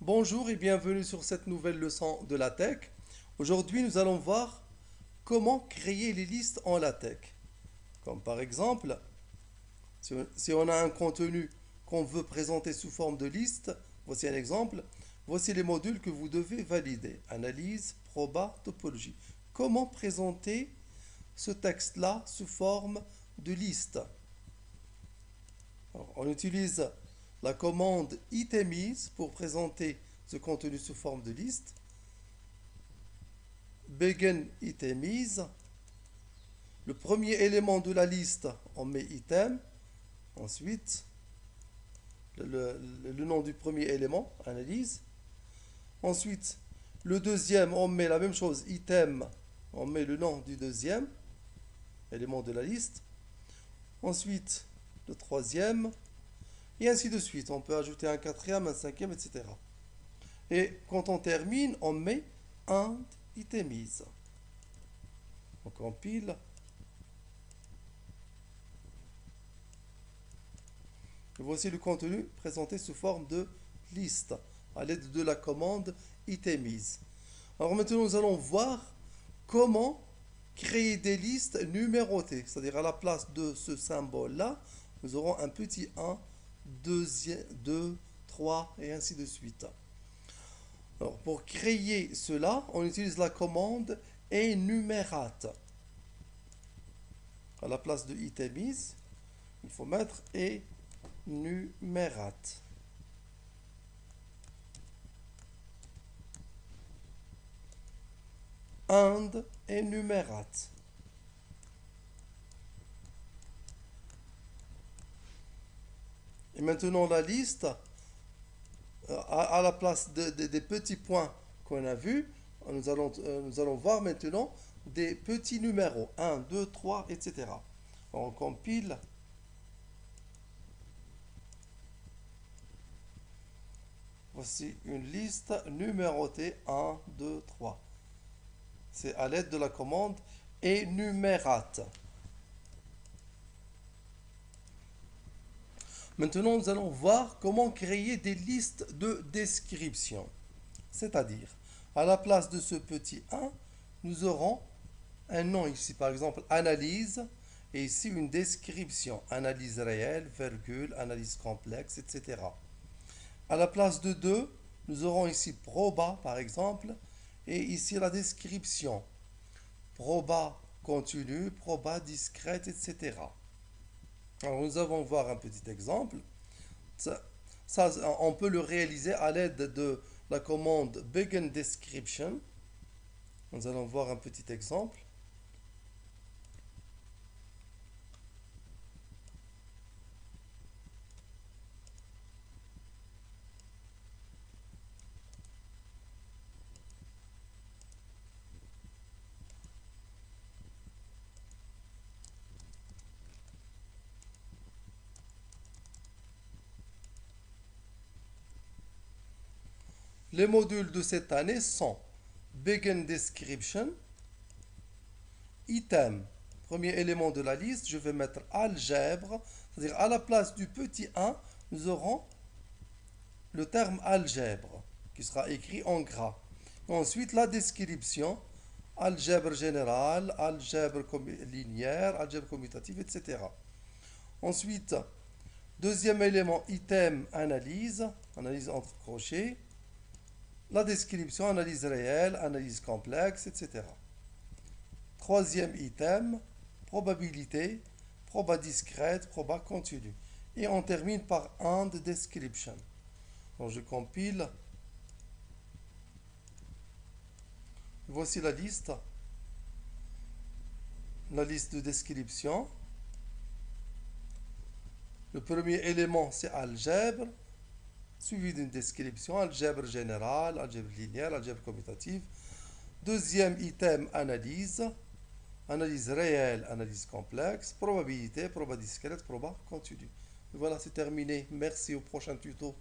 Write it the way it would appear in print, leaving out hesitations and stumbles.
Bonjour et bienvenue sur cette nouvelle leçon de LaTeX. Aujourd'hui, nous allons voir comment créer les listes en LaTeX. Comme par exemple, si on a un contenu qu'on veut présenter sous forme de liste, voici un exemple. Voici les modules que vous devez valider. Analyse, proba, topologie. Comment présenter ce texte-là sous forme de liste? Alors, on utilise la commande itemize pour présenter ce contenu sous forme de liste. Begin itemize. Le premier élément de la liste, on met item. Ensuite, le nom du premier élément, analyse. Ensuite, le deuxième, on met la même chose, item. On met le nom du deuxième élément de la liste. Ensuite, le troisième. Et ainsi de suite. On peut ajouter un quatrième, un cinquième, etc. Et quand on termine, on met and itemize. On compile. Et voici le contenu présenté sous forme de liste à l'aide de la commande itemize. Alors maintenant, nous allons voir comment créer des listes numérotées. C'est-à-dire à la place de ce symbole-là, nous aurons un petit 1, 2, 3 et ainsi de suite. Alors pour créer cela, on utilise la commande enumerate. À la place de itemize, il faut mettre enumerate. And enumerate. Et maintenant la liste, à la place des petits points qu'on a vus, nous allons voir maintenant des petits numéros. 1, 2, 3, etc. On compile. Voici une liste numérotée 1, 2, 3. C'est à l'aide de la commande enumerate. Maintenant, nous allons voir comment créer des listes de description. C'est-à-dire, à la place de ce petit 1, nous aurons un nom ici, par exemple, analyse, et ici une description, analyse réelle, virgule, analyse complexe, etc. À la place de 2, nous aurons ici proba, par exemple, et ici la description, proba continue, proba discrète, etc. Alors nous allons voir un petit exemple. Ça, on peut le réaliser à l'aide de la commande begin description. Nous allons voir un petit exemple. Les modules de cette année sont begin description, item, premier élément de la liste, je vais mettre algèbre, c'est-à-dire à la place du petit 1, nous aurons le terme algèbre qui sera écrit en gras. Ensuite, la description, algèbre générale, algèbre linéaire, algèbre commutative, etc. Ensuite, deuxième élément, item, analyse, analyse entre crochets. La description, analyse réelle, analyse complexe, etc. Troisième item, probabilité, proba discrète, proba continue. Et on termine par and description. Donc je compile. Voici la liste de description. Le premier élément, c'est algèbre, suivi d'une description, algèbre générale, algèbre linéaire, algèbre commutative. Deuxième item, analyse, analyse réelle, analyse complexe, probabilité, proba discrète, proba continue. Voilà, c'est terminé. Merci, au prochain tuto.